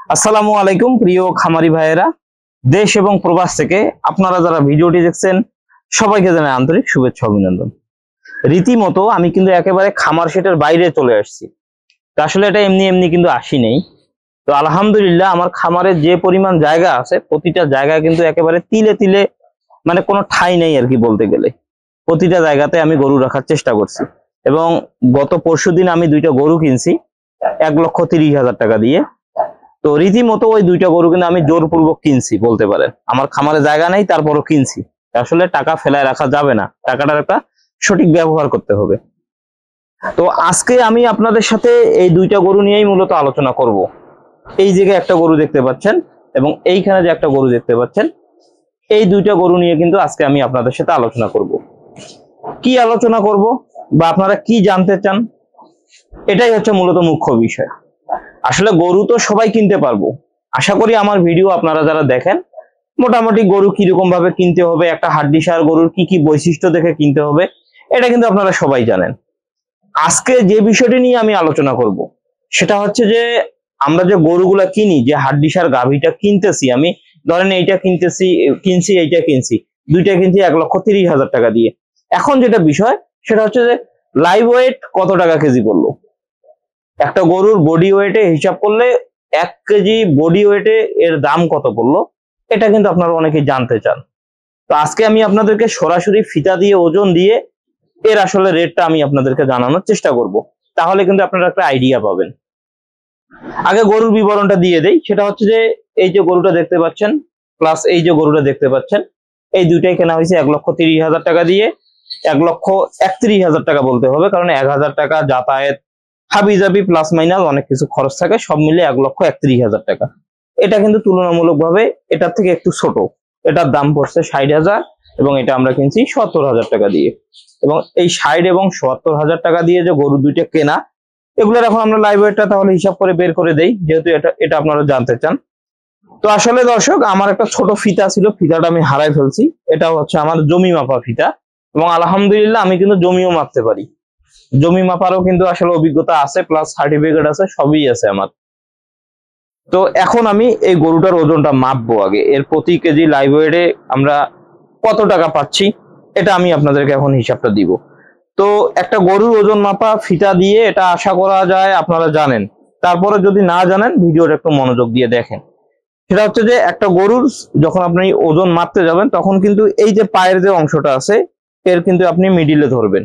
আসসালামু আলাইকুম প্রিয় খামারি ভাইয়েরা, দেশ এবং প্রবাস থেকে আপনারা যারা ভিডিওটি দেখছেন সবাইকে জানাই আন্তরিক শুভেচ্ছা অভিনন্দন। রীতিমতো আমি কিন্তু একেবারে খামার সেটের বাইরে চলে আসছি। তো আসলে এটা এমনি এমনি কিন্তু আসি নেই। তো আলহামদুলিল্লাহ আমার খামারে যে পরিমাণ জায়গা আছে প্রতিটা জায়গায় কিন্তু একেবারে তিলে তিলে মানে কোনো ঠাঁই নেই আর কি বলতে গেলে। প্রতিটা জায়গাতে আমি গরু রাখার চেষ্টা করছি এবং গত পরশুদিন আমি দুইটা গরু কিনছি 1,30,000 টাকা দিয়ে। তো রীতিমতো ওই দুইটা গরু কিন্তু আমি জোরপূর্বক কিনছি বলতে পারেন। আমার খামারে জায়গা নেই তারপরও কিনছি। আসলে টাকা ফেলায় রাখা যাবে না, টাকাটার একটা সঠিক ব্যবহার করতে হবে। তো আজকে আমি আপনাদের সাথে এই দুইটা গরু নিয়েই মূলত আলোচনা করব। এই জায়গায় একটা গরু দেখতে পাচ্ছেন এবং এইখানে যে একটা গরু দেখতে পাচ্ছেন, এই দুইটা গরু নিয়ে কিন্তু আজকে আমি আপনাদের সাথে আলোচনা করব। কি আলোচনা করব বা আপনারা কি জানতে চান, এটাই হচ্ছে মূলত মুখ্য বিষয়। আসলে গরু তো সবাই কিনতে পারবো। আশা করি আমার ভিডিও আপনারা যারা দেখেন মোটামুটি গরু কিরকম ভাবে কিনতে হবে, একটা হাড্ডিসার গরুর কি কি বৈশিষ্ট্য দেখে কিনতে হবে, এটা কিন্তু আপনারা সবাই জানেন। আজকে যে বিষয়টি নিয়ে আমি আলোচনা করব সেটা হচ্ছে যে আমরা যে গরুগুলা কিনি, যে হাড্ডিসার গাভীটা কিনতেছি, আমি ধরেন এইটা কিনছি এইটা কিনছি, দুইটা কিনছি 1,30,000 টাকা দিয়ে। এখন যেটা বিষয় সেটা হচ্ছে যে লাইভ ওয়েট কত টাকা কেজি পড়লো। একটা গরুর বডি ওয়েটে হিসাব করলে 1 কেজি বডি ওয়েটে এর দাম কত পড়লো, এটা কিন্তু আপনারা অনেকেই জানতে চান। তো আজকে আমি আপনাদেরকে সরাসরি ফিতা দিয়ে ওজন দিয়ে এর আসলে রেটটা আমি আপনাদেরকে জানানোর চেষ্টা করব, তাহলে কিন্তু আপনারা একটা আইডিয়া পাবেন। আগে গরুর বিবরণটা দিয়ে দেই। সেটা হচ্ছে যে এই যে গরুটা দেখতে পাচ্ছেন প্লাস এই যে গরুটা দেখতে পাচ্ছেন, এই দুইটাই কেনা হয়েছে 1,30,000 টাকা দিয়ে। 1,31,000 টাকা বলতে হবে, কারণ 1,000 টাকা যাতায়াত হাবিজাবি প্লাস মাইনাস অনেক কিছু খরচ থাকে, সব মিলে 1,31,000 টাকা। এটা কিন্তু তুলনামূলকভাবে এটার থেকে একটু ছোট। এটার দাম পড়ছে 60,000 এবং এটা আমরা কিনছি 70,000 টাকা দিয়ে। এবং এই 60 এবং 70,000 টাকা দিয়ে যে গরু দুইটা কেনা, এগুলোর এখন আমরা লাইভ ওয়েটটা তাহলে হিসাব করে বের করে দেই, যেহেতু এটা আপনারা জানতে চান। তো আসলে দর্শক, আমার একটা ছোট ফিতা ছিল, ফিতাটা আমি হারাই ফেলছি। এটা হচ্ছে আমার জমি মাপা ফিতা এবং আলহামদুলিল্লাহ আমি কিন্তু জমিও মাপতে পারি। জমি মাপারও কিন্তু আসলে অভিজ্ঞতা আছে, প্লাস সার্টিফিকেট আছে, সবই আছে আমার। তো এখন আমি এই গরুটার ওজনটা মাপবো। আগে এর প্রতি কেজি লাইভ ওয়েটে আমরা কত টাকা পাচ্ছি এটা আমি আপনাদেরকে এখন হিসাবটা দিব। তো একটা গরুর ওজন মাপা ফিতা দিয়ে এটা আশা করা যায় আপনারা জানেন। তারপরে যদি না জানেন ভিডিওটা একটু মনোযোগ দিয়ে দেখেন। সেটা হচ্ছে যে একটা গরুর যখন আপনি ওজন মাপতে যাবেন তখন কিন্তু এই যে পায়ের যে অংশটা আছে এর কিন্তু আপনি মিডিলে ধরবেন,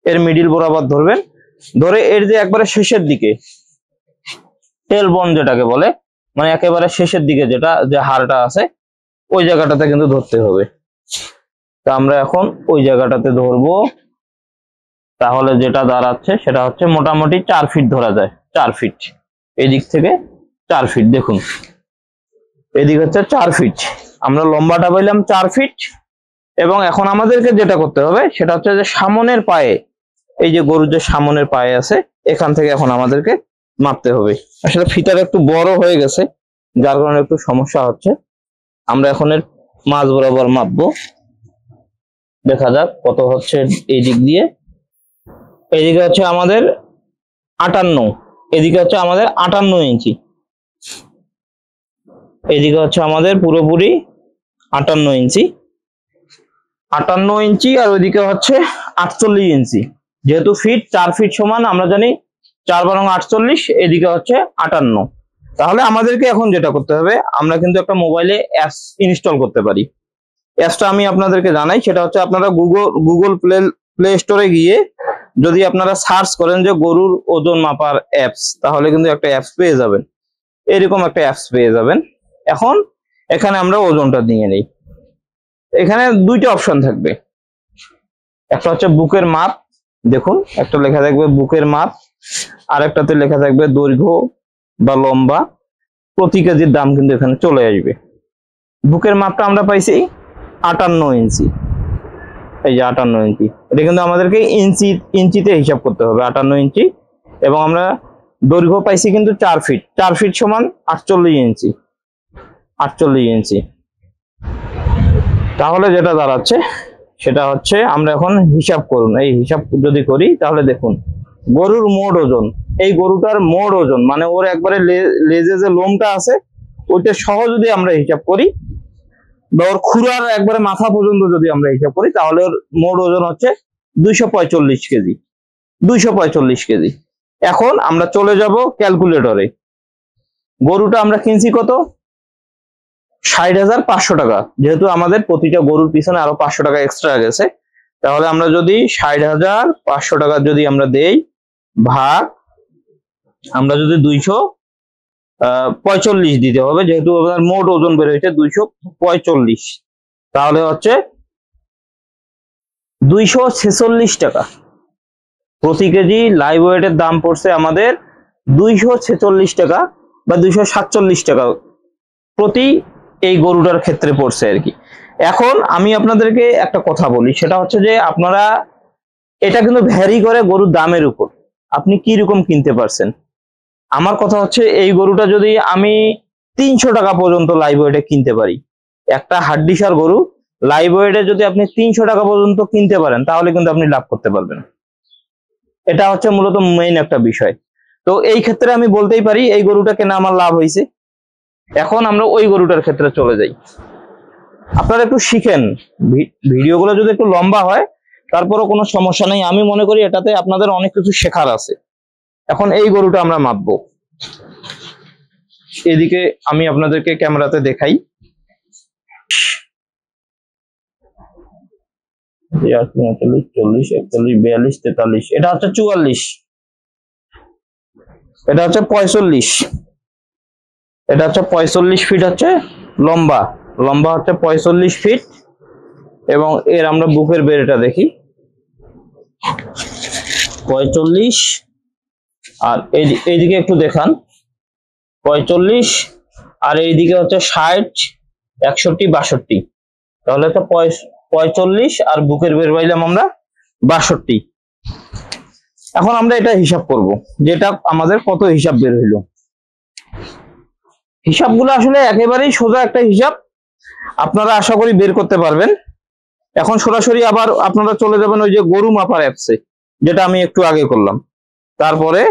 এর মিডিল বরাবর ধরবেন। ধরে এর যে একবারে শেষের দিকে টেল বোন যেটাকে বলে, মানে একেবারে শেষের দিকে যেটা যে হাড়টা আছে ওই জায়গাটাতে কিন্তু ধরতে হবে। তো আমরা এখন ওই জায়গাটাতে ধরবো। তাহলে যেটা দাঁড়াচ্ছে সেটা হচ্ছে মোটামুটি 4 ফিট ধরা যায়। 4 ফিট এদিক থেকে 4 ফিট, দেখুন এদিক হচ্ছে 4 ফিট, আমরা লম্বাটা পাইলাম 4 ফিট। এবং এখন আমাদেরকে যেটা করতে হবে সেটা হচ্ছে যে সামনের পায়ে, এই যে গরুর যে সামনের পায়ে আছে এখান থেকে এখন আমাদেরকে মাপতে হবে। আসলে ফিতাটা একটু বড় হয়ে গেছে যার কারণে একটু সমস্যা হচ্ছে। আমরা এখন এর মাঝ বরাবর মাপবো, দেখা যাক কত হচ্ছে। এই দিক দিয়ে এদিকে হচ্ছে আমাদের 58, এদিকে হচ্ছে আমাদের 58 ইঞ্চি, এদিকে হচ্ছে আমাদের পুরোপুরি 58 ইঞ্চি, 58 ইঞ্চি, আর ওইদিকে হচ্ছে 48 ইঞ্চি। যেহেতু ফিট 4 ফিট সমান আমরা জানি 4 বারং 48, এদিকে হচ্ছে 58। তাহলে আমাদেরকে এখন যেটা করতে হবে, আমরা কিন্তু একটা মোবাইলে অ্যাপস ইনস্টল করতে পারি। অ্যাপসটা আমি আপনাদেরকে জানাই। সেটা হচ্ছে আপনারা গুগল প্লে স্টোরে গিয়ে যদি আপনারা সার্চ করেন যে গরুর ওজন মাপার অ্যাপস, তাহলে কিন্তু একটা অ্যাপস পেয়ে যাবেন, এরকম একটা অ্যাপস পেয়ে যাবেন। এখন এখানে আমরা ওজনটা নিয়ে নিই। এখানে দুইটা অপশন থাকবে, একটা হচ্ছে বুকের মাপ, দেখুন একটা লেখা থাকবে বুকের মাপ, আর একটাতে লেখা থাকবে দৈর্ঘ্য বা লম্বা। প্রতি কেজির দাম কিন্তু এখানে চলে আসবে। বুকের মাপটা আমরা পাইছি 58 ইঞ্চি, এই যে 58 ইঞ্চি, এটা কিন্তু আমাদেরকে ইঞ্চিতে হিসাব করতে হবে 58 ইঞ্চি। এবং আমরা দৈর্ঘ্য পাইছি কিন্তু 4 ফিট, 4 ফিট সমান 48 ইঞ্চি, 48 ইঞ্চি। তাহলে যেটা দাঁড়াচ্ছে সেটা হচ্ছে, আমরা এখন হিসাব করুন, এই হিসাব যদি করি তাহলে দেখুন গরুর মোট ওজন, এই গরুটার মোট ওজন মানে ওর একবারে লেজে যে লোমটা আছে ওইটা সহ যদি আমরা হিসাব করি বা ওর খুরার একবারে মাথা পর্যন্ত যদি আমরা হিসাব করি তাহলে ওর মোট ওজন হচ্ছে 245 কেজি। 245 কেজি। এখন আমরা চলে যাব ক্যালকুলেটরে। গরুটা আমরা কিনছি কত? 60,500 টাকা। যেহেতু আমাদের প্রতিটা গরুর পিছনে আরো 500 টাকা এক্সট্রা গেছে, তাহলে আমরা যদি 60,500 টাকা যদি আমরা দেই ভাগ, আমরা যদি 245 দিতে হবে, যেহেতু আমাদের মোট ওজন বের হয়েছে 245, তাহলে হচ্ছে 246 টাকা প্রতি কেজি। লাইভ ওয়েটের দাম পড়ছে আমাদের 246 টাকা বা 247 টাকা প্রতি এই গরুটার ক্ষেত্রে পড়ছে আর কি। এখন আমি আপনাদেরকে একটা কথা বলি, সেটা হচ্ছে যে আপনারা এটা কিন্তু ভ্যারি করে গরুর দামের উপর, আপনি কি রকম কিনতে পারছেন। আমার কথা হচ্ছে এই গরুটা যদি আমি 300 টাকা পর্যন্ত লাইভ ওয়েটে কিনতে পারি, একটা হাড্ডিসার গরু লাইভ ওয়েটে যদি আপনি 300 টাকা পর্যন্ত কিনতে পারেন তাহলে কিন্তু আপনি লাভ করতে পারবেন। এটা হচ্ছে মূলত মেইন একটা বিষয়। তো এই ক্ষেত্রে আমি বলতেই পারি এই গরুটা কেনা আমার লাভ হয়েছে। এখন আমরা ওই গরুটার ক্ষেত্রে চলে যাই। আপনারা একটু শিখেন, ভিডিওগুলো যদি একটু লম্বা হয় তারপরও কোনো সমস্যা নেই, আমি মনে করি এটাতে আপনাদের অনেক কিছু শেখার আছে। এখন এই গরুটা আমরা মাপবো। এদিকে আমি আপনাদেরকে ক্যামেরাতে দেখাই। 39, 40, 41, 42, 43, এটা হচ্ছে 44, এটা হচ্ছে 45, এটা হচ্ছে 45 ফিট হচ্ছে লম্বা, লম্বা হচ্ছে 45 ফিট। এবং এর আমরা বুকের বেড়েটা দেখি 45, আর এইদিকে একটু দেখান 45, আর এইদিকে হচ্ছে 60, 61, 62, তাহলে তো 45 আর বুকের বের পাইলাম আমরা 62। এখন আমরা এটা হিসাব করব যেটা আমাদের কত হিসাব বের হইলো। হিসাবগুলো আসলে একেবারেই সোজা একটা হিসাব, আপনারা আশা করি বের করতে পারবেন। এখন সরাসরি আবার আপনারা চলে যাবেন ওই যে গরু মাপার অ্যাপসে, যেটা আমি একটু আগে করলাম। তারপরে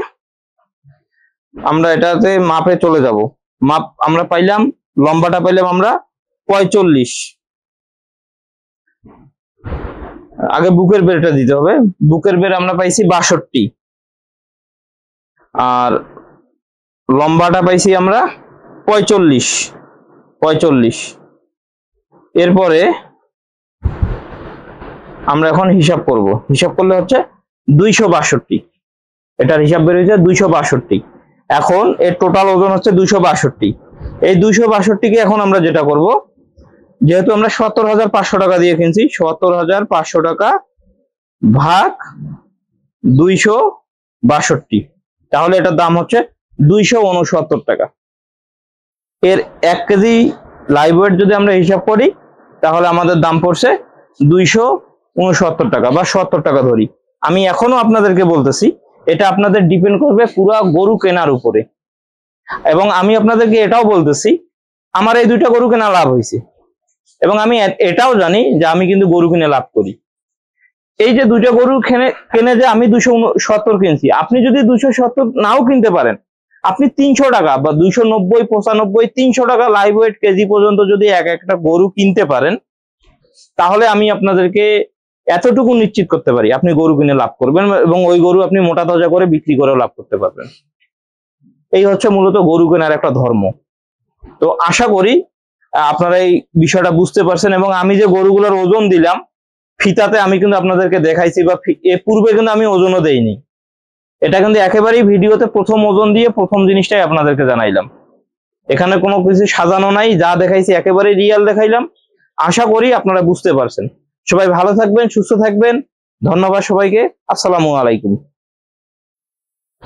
আমরা এটাতে মাপে চলে যাব। মাপ আমরা পাইলাম, লম্বাটা পাইলাম আমরা 45। আগে বুকের বেরটা দিতে হবে, বুকের বের আমরা পাইছি 62, আর লম্বাটা পাইছি আমরা 45। এরপরে আমরা এখন হিসাব করব, হিসাব করলে হচ্ছে 262, এটার হিসাব বের হয়েছে 262। এখন এর টোটাল ওজন হচ্ছে 262। এই 262 এখন আমরা যেটা করব, যেহেতু আমরা 70,500 টাকা দিয়ে কিনছি, 70,500 টাকা ভাগ 262, তাহলে এটার দাম হচ্ছে 269 টাকা। এর 1 কেজি লাইভ ওয়েট যদি আমরা হিসাব করি তাহলে আমাদের দাম পড়ছে 269 টাকা বা 70 টাকা ধরি। আমি এখনো আপনাদেরকে বলতেছি এটা আপনাদের ডিপেন্ড করবে পুরা গরু কেনার উপরে। এবং আমি আপনাদেরকে এটাও বলতেছি আমার এই দুইটা গরু কেনা লাভ হয়েছে, এবং আমি এটাও জানি যে আমি কিন্তু গরু কিনে লাভ করি। এই যে দুইটা গরু কিনে যে আমি 270 কিনছি, আপনি যদি 270 নাও কিনতে পারেন, আপনি 300 টাকা বা 290, 95, 300 টাকা লাইভ ওয়েট কেজি পর্যন্ত যদি একটা গরু কিনতে পারেন, তাহলে আমি আপনাদেরকে এতটুকু নিশ্চিত করতে পারি আপনি গরু কিনে লাভ করবেন, এবং ওই গরু আপনি মোটা তাজা করে বিক্রি করেও লাভ করতে পারবেন। এই হচ্ছে মূলত গরু কেনার একটা ধর্ম। তো আশা করি আপনারা এই বিষয়টা বুঝতে পারছেন। এবং আমি যে গরুগুলোর ওজন দিলাম ফিতাতে, আমি কিন্তু আপনাদেরকে দেখাইছি, বা এর পূর্বে কিন্তু আমি ওজনও দেইনি। এটা কিন্তু একেবারেই ভিডিওতে প্রথম ওজন দিয়ে প্রথম জিনিসটাই আপনাদেরকে জানাইলাম। এখানে কোনো কিছু সাজানো নাই, যা দেখাইছি একেবারেই রিয়াল দেখাইলাম। আশা করি আপনারা বুঝতে পারছেন। সবাই ভালো থাকবেন, সুস্থ থাকবেন। ধন্যবাদ সবাইকে। আসসালামু আলাইকুম।